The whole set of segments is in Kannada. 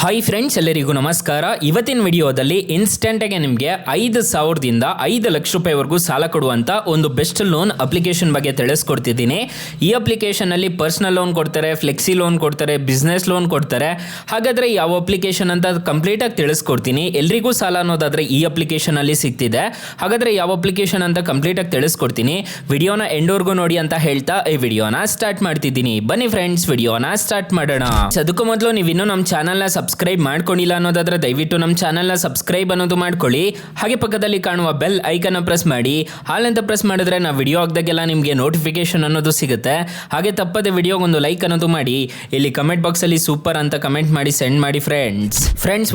ಹಾಯ್ ಫ್ರೆಂಡ್ಸ್, ಎಲ್ಲರಿಗೂ ನಮಸ್ಕಾರ. ಇವತ್ತಿನ ವಿಡಿಯೋದಲ್ಲಿ ಇನ್ಸ್ಟೆಂಟಾಗಿ ನಿಮಗೆ 5,000ದಿಂದ 5 ಲಕ್ಷ ರೂಪಾಯಿವರೆಗೂ ಸಾಲ ಕೊಡುವಂಥ ಒಂದು ಬೆಸ್ಟ್ ಲೋನ್ ಅಪ್ಲಿಕೇಶನ್ ಬಗ್ಗೆ ತಿಳಿಸ್ಕೊಡ್ತಿದ್ದೀನಿ. ಈ ಅಪ್ಲಿಕೇಶನಲ್ಲಿ ಪರ್ಸನಲ್ ಲೋನ್ ಕೊಡ್ತಾರೆ, ಫ್ಲೆಕ್ಸಿ ಲೋನ್ ಕೊಡ್ತಾರೆ, ಬಿಸ್ನೆಸ್ ಲೋನ್ ಕೊಡ್ತಾರೆ. ಹಾಗಾದರೆ ಯಾವ ಅಪ್ಲಿಕೇಶನ್ ಅಂತ ಕಂಪ್ಲೀಟಾಗಿ ತಿಳಿಸ್ಕೊಡ್ತೀನಿ. ಎಲ್ರಿಗೂ ಸಾಲ ಅನ್ನೋದಾದರೆ ಈ ಅಪ್ಲಿಕೇಶನಲ್ಲಿ ಸಿಗ್ತಿದೆ. ಹಾಗಾದರೆ ಯಾವ ಅಪ್ಲಿಕೇಶನ್ ಅಂತ ಕಂಪ್ಲೀಟಾಗಿ ತಿಳಿಸ್ಕೊಡ್ತೀನಿ. ವಿಡಿಯೋನ ಎಂಡ್ವರೆಗೂ ನೋಡಿ ಅಂತ ಹೇಳ್ತಾ ಈ ವಿಡಿಯೋನ ಸ್ಟಾರ್ಟ್ ಮಾಡ್ತಿದ್ದೀನಿ. ಬನ್ನಿ ಫ್ರೆಂಡ್ಸ್, ವಿಡಿಯೋನ ಸ್ಟಾರ್ಟ್ ಮಾಡೋಣ. ಅದಕ್ಕೂ ಮೊದಲು ನೀವು ಇನ್ನೂ ನಮ್ಮ ಚಾನಲ್ನ ಸಬ್ಸ್ಕ್ರೈಬ್ ಮಾಡ್ಕೊಂಡಿಲ್ಲ ಅನ್ನೋದಾದ್ರೆ ದಯವಿಟ್ಟು ನಮ್ಮ ಚಾನಲ್ನ ಸಬ್ಸ್ಕ್ರೈಬ್ ಅನ್ನೋದು ಮಾಡ್ಕೊಳ್ಳಿ. ಹಾಗೆ ಪಕ್ಕದಲ್ಲಿ ಕಾಣುವ ಬೆಲ್ ಐಕನ್ನ ಪ್ರೆಸ್ ಮಾಡಿ. ಹಾಲ್ ಅಂತ ಪ್ರೆಸ್ ಮಾಡಿದ್ರೆ ನಾವು ವಿಡಿಯೋ ಹಾಕಿದಾಗೆಲ್ಲ ನಿಮಗೆ ನೋಟಿಫಿಕೇಶನ್ ಅನ್ನೋದು ಸಿಗುತ್ತೆ. ಹಾಗೆ ತಪ್ಪದೆ ವಿಡಿಯೋಗೆ ಒಂದು ಲೈಕ್ ಅನ್ನೋದು ಮಾಡಿ. ಇಲ್ಲಿ ಕಮೆಂಟ್ ಬಾಕ್ಸಲ್ಲಿ ಸೂಪರ್ ಅಂತ ಕಮೆಂಟ್ ಮಾಡಿ ಸೆಂಡ್ ಮಾಡಿ ಫ್ರೆಂಡ್ಸ್.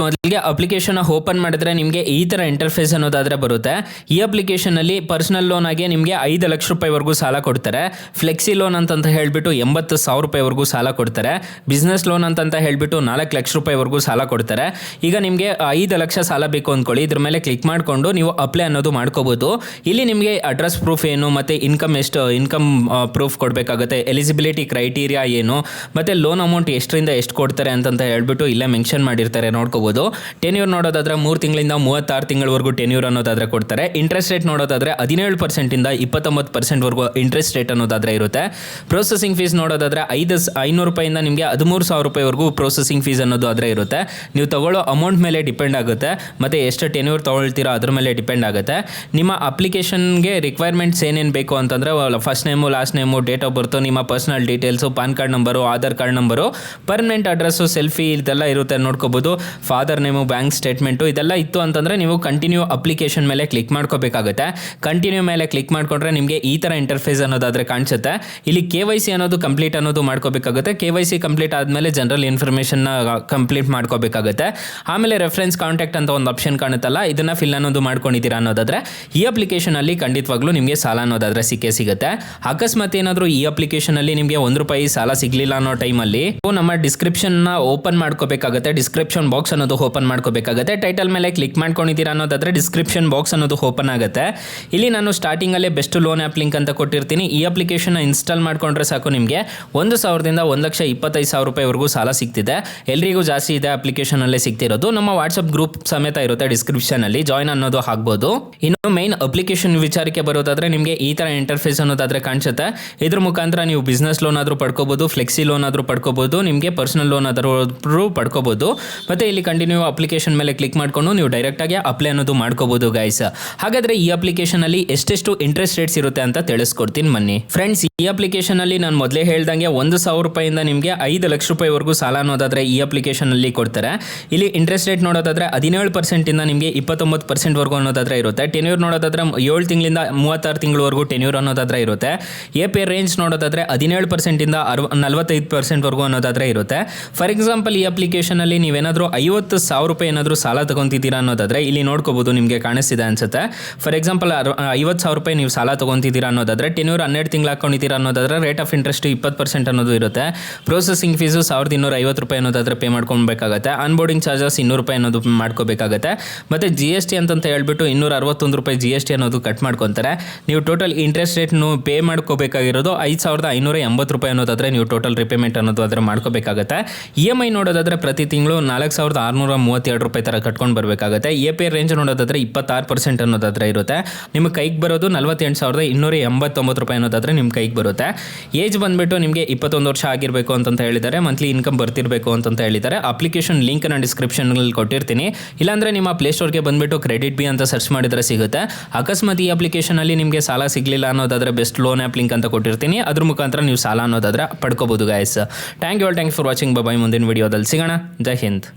ಮೊದಲಿಗೆ ಅಪ್ಲಿಕೇಶನ್ ಓಪನ್ ಮಾಡಿದ್ರೆ ನಿಮಗೆ ಈ ಥರ ಇಂಟರ್ಫೇಸ್ ಅನ್ನೋದಾದ್ರೆ ಬರುತ್ತೆ. ಈ ಅಪ್ಲಿಕೇಶನಲ್ಲಿ ಪರ್ಸನಲ್ ಲೋನ್ ಆಗಿ ನಿಮಗೆ 5 ಲಕ್ಷ ರೂಪಾಯಿವರೆಗೂ ಸಾಲ ಕೊಡ್ತಾರೆ. ಫ್ಲೆಕ್ಸಿ ಲೋನ್ ಅಂತ ಹೇಳ್ಬಿಟ್ಟು 80,000 ರೂಪಾಯಿವರೆಗೂ ಸಾಲ ಕೊಡ್ತಾರೆ. ಬಿಸ್ನೆಸ್ ಲೋನ್ ಅಂತ ಹೇಳ್ಬಿಟ್ಟು 4 ಲಕ್ಷ ರೂಪಾಯಿವರೆಗೂ ಸಾಲ ಕೊಡ್ತಾರೆ. ಈಗ ನಿಮಗೆ 5 ಲಕ್ಷ ಸಾಲ ಬೇಕು ಅಂದ್ಕೊಳ್ಳಿ, ಇದ್ರ ಮೇಲೆ ಕ್ಲಿಕ್ ಮಾಡಿಕೊಂಡು ನೀವು ಅಪ್ಲೈ ಅನ್ನೋದು ಮಾಡ್ಕೋಬಹುದು. ಇಲ್ಲಿ ನಿಮಗೆ ಅಡ್ರೆಸ್ ಪ್ರೂಫ್ ಏನು, ಮತ್ತೆ ಇನ್ಕಮ್ ಪ್ರೂಫ್ ಕೊಡಬೇಕಾಗುತ್ತೆ, ಎಲಿಜಿಬಿಲಿಟಿ ಕ್ರೈಟೀರಿಯಾ ಏನು, ಮತ್ತೆ ಲೋನ್ ಅಮೌಂಟ್ ಎಷ್ಟರಿಂದ ಎಷ್ಟು ಕೊಡ್ತಾರೆ ಅಂತ ಹೇಳ್ಬಿಟ್ಟು ಇಲ್ಲೇ ಮೆನ್ಷನ್ ಮಾಡಿರ್ತಾರೆ, ನೋಡ್ಕೋಬಹುದು. ಟೆನ್ಯೂರ್ ನೋಡೋದಾದ್ರೆ 3 ತಿಂಗಳಿಂದ 36 ತಿಂಗಳವರೆಗೂ ಟೆನ್ಯೂರ್ ಅನ್ನೋದಾದ್ರೆ ಕೊಡ್ತಾರೆ. ಇಂಟ್ರೆಸ್ಟ್ ರೇಟ್ ನೋಡೋದಾದ್ರೆ 17% ಇಂದ 29% ವರೆಗೂ ಇಂಟ್ರೆಸ್ಟ್ ರೇಟ್ ಅನ್ನೋದಾದ್ರೆ ಇರುತ್ತೆ. ಪ್ರೊಸೆಸಿಂಗ್ ಫೀಸ್ ನೋಡೋದಾದ್ರೆ 500 ರೂಪಾಯಿಂದ ನಿಮಗೆ 13,000 ರೂಪಾಯಿವರೆಗೂ ಪ್ರೊಸೆಸಿಂಗ್ ಫೀಸ್ ಅನ್ನೋದು ಆದರೆ ಇರುತ್ತೆ. ನೀವು ತಗೊಳ್ಳೋ ಅಮೌಂಟ್ ಮೇಲೆ ಡಿಪೆಂಡ್ ಆಗುತ್ತೆ, ಮತ್ತು ಎಷ್ಟು ಟೆನ್ಯೂರ್ ತೊಗೊಳ್ತೀರೋ ಅದ್ರ ಮೇಲೆ ಡಿಪೆಂಡ್ ಆಗುತ್ತೆ. ನಿಮ್ಮ ಅಪ್ಲಿಕೇಶನ್ಗೆ ರಿಕ್ವೈರ್ಮೆಂಟ್ಸ್ ಏನೇನು ಬೇಕು ಅಂತಂದರೆ first name, last name, date of birth, ನಿಮ್ಮ personal details, PAN card number, Aadhaar card number, permanent address, selfie ಇದೆಲ್ಲ ಇರುತ್ತೆ, ನೋಡ್ಕೋಬೋದು. ಫಾದರ್ ನೇಮು, ಬ್ಯಾಂಕ್ ಸ್ಟೇಟ್ಮೆಂಟು ಇದೆಲ್ಲ ಇತ್ತು ಅಂತಂದರೆ ನೀವು ಕಂಟಿನ್ಯೂ ಅಪ್ಲಿಕೇಶನ್ ಮೇಲೆ ಕ್ಲಿಕ್ ಮಾಡ್ಕೋಬೇಕಾಗುತ್ತೆ. ಕಂಟಿನ್ಯೂ ಮೇಲೆ ಕ್ಲಿಕ್ ಮಾಡಿಕೊಂಡ್ರೆ ನಿಮಗೆ ಈ ಥರ ಇಂಟರ್ಫೇಸ್ ಅನ್ನೋದಾದರೆ ಕಾಣಿಸುತ್ತೆ. ಇಲ್ಲಿ KYC ಅನ್ನೋದು ಕಂಪ್ಲೀಟ್ ಅನ್ನೋದು ಮಾಡ್ಕೋಬೇಕಾಗುತ್ತೆ. KYC ಕಂಪ್ಲೀಟ್ ಆದಮೇಲೆ ಜನರಲ್ ಇನ್ಫಾರ್ಮೇಷನ್ನ ಕಂಪ್ಲೀಟ್ ಮಾಡ್ಕೋಬೇಕಾಗುತ್ತೆ. ಆಮೇಲೆ ರೆಫರೆನ್ಸ್ ಕಾಂಟ್ಯಾಕ್ಟ್ ಅಂತ ಒಂದು ಆಪ್ಷನ್ ಕಾಣುತ್ತಲ್ಲ, ಇದನ್ನ ಫಿಲ್ ಅನ್ನೋದು ಮಾಡ್ಕೊಂಡಿದ್ದೀರಾ ಅನ್ನೋದಾದ್ರೆ ಈ ಅಪ್ಲಿಕೇಶನ್ ಅಲ್ಲಿ ಖಂಡಿತವಾಗ್ಲೂ ನಿಮಗೆ ಸಾಲ ಅನ್ನೋದಾದ್ರೆ ಸಿಗುತ್ತೆ. ಅಕಸ್ಮಾತ್ ಏನಾದರೂ ಈ ಅಪ್ಲಿಕೇಶನ್ ಅಲ್ಲಿ ನಿಮಗೆ ₹1 ಸಾಲ ಸಿಗ್ಲಿಲ್ಲ ಅನ್ನೋ ಟೈಮಲ್ಲಿ ನಮ್ಮ ಡಿಸ್ಕ್ರಿಪ್ಷನ್ ನ ಓಪನ್ ಮಾಡ್ಕೋಬೇಕಾಗುತ್ತೆ. ಡಿಸ್ಕ್ರಿಪ್ಷನ್ ಬಾಕ್ಸ್ ಅನ್ನೋದು ಓಪನ್ ಮಾಡ್ಕೋಬೇಕಾಗುತ್ತೆ. ಟೈಟಲ್ ಮೇಲೆ ಕ್ಲಿಕ್ ಮಾಡ್ಕೊಂಡಿದ್ದೀರಾ ಅನ್ನೋದಾದ್ರೆ ಡಿಸ್ಕ್ರಿಪ್ಷನ್ ಬಾಕ್ಸ್ ಅನ್ನೋದು ಓಪನ್ ಆಗುತ್ತೆ. ಇಲ್ಲಿ ನಾನು ಸ್ಟಾರ್ಟಿಂಗ್ ಅಲ್ಲೇ ಬೆಸ್ಟ್ ಲೋನ್ ಆ್ಯಪ್ ಲಿಂಕ್ ಅಂತ ಕೊಟ್ಟಿರ್ತೀನಿ. ಈ ಅಪ್ಲಿಕೇಶನ್ ಇನ್ಸ್ಟಾಲ್ ಮಾಡ್ಕೊಂಡ್ರೆ ಸಾಕು, ನಿಮಗೆ 1,000ದಿಂದ 1,25,000 ರೂಪಾಯಿವರೆಗೂ ಸಾಲ ಸಿಗ್ತಿದೆ. ಎಲ್ರಿಗೂ ಜಾಸ್ತಿ ಇದೆ ಅಪ್ಲಿಕೇಶನ್ ಅಲ್ಲೇ ಸಿಗ್ತಿರೋದು. ನಮ್ಮ ವಾಟ್ಸ್ಆಪ್ ಗ್ರೂಪ್ ಸಮೇತ ಇರುತ್ತೆ ಡಿಸ್ಕ್ರಿಪ್ಷನ್ ಅಲ್ಲಿ, ಜಾಯ್ನ್ ಅನ್ನೋದು ಆಗ್ಬೋದು. ಇನ್ನು ಮೈನ್ ಅಪ್ಲಿಕೇಶನ್ ವಿಚಾರಕ್ಕೆ ಬರೋದಾದ್ರೆ ನಿಮಗೆ ಈ ತರ ಇಂಟರ್ಫೇಸ್ ಅನ್ನೋದಾದ್ರೆ ಕಾಣಿಸುತ್ತೆ. ಇದ್ರ ಮುಖಾಂತರ ನೀವು ಬಿಸ್ನೆಸ್ ಲೋನ್ ಆದ್ರೂ ಪಡ್ಕೋಬಹುದು, ಫ್ಲೆಕ್ಸಿ ಲೋನ್ ಆದ್ರೂ ಪಡ್ಕೋಬಹುದು, ನಿಮಗೆ ಪರ್ಸನಲ್ ಲೋನ್ ಆದ್ರೂ ಪಡ್ಕೋಬಹುದು. ಮತ್ತೆ ಇಲ್ಲಿ ಕಂಟಿನ್ಯೂ ಅಪ್ಲಿಕೇಶನ್ ಮೇಲೆ ಕ್ಲಿಕ್ ಮಾಡ್ಕೊಂಡು ನೀವು ಡೈರೆಕ್ಟ್ ಆಗಿ ಅಪ್ಲೈ ಅನ್ನೋದು ಮಾಡ್ಕೋಬಹುದು ಗೈಸ್. ಹಾಗಾದ್ರೆ ಈ ಅಪ್ಲಿಕೇಶನ್ ಅಲ್ಲಿ ಎಷ್ಟೆಷ್ಟು ಇಂಟ್ರೆಸ್ಟ್ ರೇಟ್ಸ್ ಇರುತ್ತೆ ಅಂತ ತಿಳಿಸ್ಕೊಡ್ತೀನಿ ಬನ್ನಿ ಫ್ರೆಂಡ್ಸ್. ಈ ಅಪ್ಲಿಕೇಶನ್ ಅಲ್ಲಿ ನಾನು ಮೊದಲೇ ಹೇಳ್ದಂಗೆ 1,000 ರೂಪಾಯಿಂದ ನಿಮಗೆ 5 ಲಕ್ಷ ರೂಪಾಯಿವರೆಗೂ ಸಾಲ ಅನ್ನೋದಾದ್ರೆ ಈ ಅಪ್ಲಿಕೇಶನ್ ಅಲ್ಲಿ ಕೊಡ್ತಾರೆ. ಇಲ್ಲಿ ಇಂಟ್ರೆಸ್ಟ್ ರೇಟ್ ನೋಡೋದಾದ್ರೆ 17% ಇಂದ ನಿಮಗೆ 29% ವರೆಗೂ ಅನ್ನೋದಾದ್ರೆ ಇರುತ್ತೆ. ಟೆನ್ಯೂರ್ ನೋಡೋದಾದ್ರೆ 7 ತಿಂಗಳಿಂದ 36 ತಿಂಗಳವರೆಗೂ ಟೆನ್ಯೂರ್ ಅನ್ನೋದಾದ್ರೆ ಇರುತ್ತೆ. APR ರೇಂಜ್ ನೋಡೋದಾದ್ರೆ 17% ಇಂದ 45% ವರೆಗೂ ಅನ್ನೋದಾದ್ರೆ ಇರುತ್ತೆ. ಫಾರ್ ಎಕ್ಸಾಂಪಲ್ ಈ ಅಪ್ಲಿಕೇಶನ್ ಅಲ್ಲಿ ನೀವೇನಾದ್ರೂ 50,000 ರೂಪಾಯಿ ಏನಾದರೂ ಸಾಲ ತಗೊಂತಿದ್ದೀರಾ ಅನ್ನೋದಾದ್ರೆ ಇಲ್ಲಿ ನೋಡ್ಕೋಬಹುದು, ನಿಮಗೆ ಕಾಣಿಸ್ತಿದೆ ಅನ್ಸುತ್ತೆ. ಫಾರ್ ಎಕ್ಸಾಂಪಲ್ 50,000 ರೂಪಾಯಿ ನೀವು ಸಾಲ ತಗೊಂತಿದ್ದೀರಾ ಅನ್ನೋದಾದ್ರೆ ಟೆನ್ಯೂರ್ 12 ತಿಂಗಳು ಹಾಕೊಂಡಿದ್ದೀರಾ ಅನ್ನೋದಾದ್ರೆ ರೇಟ್ ಆಫ್ ಇಂಟ್ರೆಸ್ಟ್ 20% ಅನ್ನೋದು ಇರುತ್ತೆ. ಪ್ರೊಸೆಸಿಂಗ್ ಫೀಸು 1,250 ರೂಪಾಯಿ ಅನ್ನೋದಾದ್ರೆ ಪೇ ಮಾಡ್ಕೊಬೇಕಾಗುತ್ತೆ. ಅನ್ಬೋರ್ಡಿಂಗ್ ಚಾರ್ಜಸ್ 200 ರೂಪಾಯಿ ಅನ್ನೋದು ಮಾಡ್ಕೋಬೇಕಾಗುತ್ತೆ. ಮತ್ತು GST ಅಂತ ಹೇಳ್ಬಿಟ್ಟು 261 ರೂಪಾಯಿ GST ಅನ್ನೋದು ಕಟ್ ಮಾಡ್ಕೊತಾರೆ. ನೀವು ಟೋಟಲ್ ಇಂಟ್ರೆಸ್ಟ್ ರೇಟ್ನು ಪೇ ಮಾಡ್ಕೋಬೇಕಾಗಿರೋದು 5,580 ರೂಪಾಯಿ ಅನ್ನೋದಾದ್ರೆ ನೀವು ಟೋಟಲ್ ರಿಪೇಮೆಂಟ್ ಅನ್ನೋದು ಅದರ ಮಾಡ್ಕೋಬೇಕಾಗುತ್ತೆ. EMI ನೋಡೋದಾದ್ರೆ ಪ್ರತಿ ತಿಂಗಳು 4,632 ರೂಪಾಯಿ ಥರ ಕಟ್ಕೊಂಡು ಬರಬೇಕಾಗುತ್ತೆ. APR ರೇಂಜ್ ನೋಡೋದಾದ್ರೆ 26% ಅನ್ನೋದಾದ್ರೆ ಇರುತ್ತೆ. ನಿಮ್ಮ ಕೈಗೆ ಬರೋದು 48,289 ರೂಪಾಯಿ ಅನ್ನೋದಾದ್ರೆ ನಿಮ್ಮ ಕೈಗೆ ಬರುತ್ತೆ. ಏಜ್ ಬಂದ್ಬಿಟ್ಟು ನಿಮಗೆ 21 ವರ್ಷ ಆಗಿರಬೇಕು ಅಂತ ಹೇಳಿದ್ದಾರೆ. ಮಂತ್ಲಿ ಇನ್ಕಮ್ ಬರ್ತಿರಬೇಕು ಅಂತ ಹೇಳಿದ್ದಾರೆ. ಅಪ್ಲಿಕೇಶನ್ ಲಿಂಕ್ ನಾನು ಡಿಸ್ಕ್ರಿಪ್ಷನ್ ಕೊಟ್ಟಿರ್ತೀನಿ. ಇಲ್ಲಾಂದ್ರೆ ನಿಮ್ಮ ಪ್ಲೇಸ್ಟೋರ್ಗೆ ಬಂದ್ಬಿಟ್ಟು ಕ್ರೆಡಿಟ್ ಬಿ ಅಂತ ಸರ್ಚ್ ಮಾಡಿದ್ರೆ ಸಿಗುತ್ತೆ. ಅಕಸ್ಮಾತ್ ಈ ಅಪ್ಲಿಕೇಶನ್ ಅಲ್ಲಿ ನಿಮಗೆ ಸಾಲ ಸಿಗಲಿಲ್ಲ ಅನ್ನೋದಾದ್ರೆ ಬೆಸ್ಟ್ ಲೋನ್ ಆ್ಯಪ್ ಲಿಂಕ್ ಅಂತ ಕೊಟ್ಟಿರ್ತೀನಿ. ಅದ್ರ ಮುಖಾಂತರ ನೀವು ಸಾಲ ಅನ್ನೋದಾದ್ರೆ ಪಡ್ಕೋಬಹುದು guys. Thank you for watching. Bye. ಮುಂದಿನ ವಿಡಿಯೋದಲ್ಲಿ ಸಿಗೋಣ. ಜೈ ಹಿಂದ್.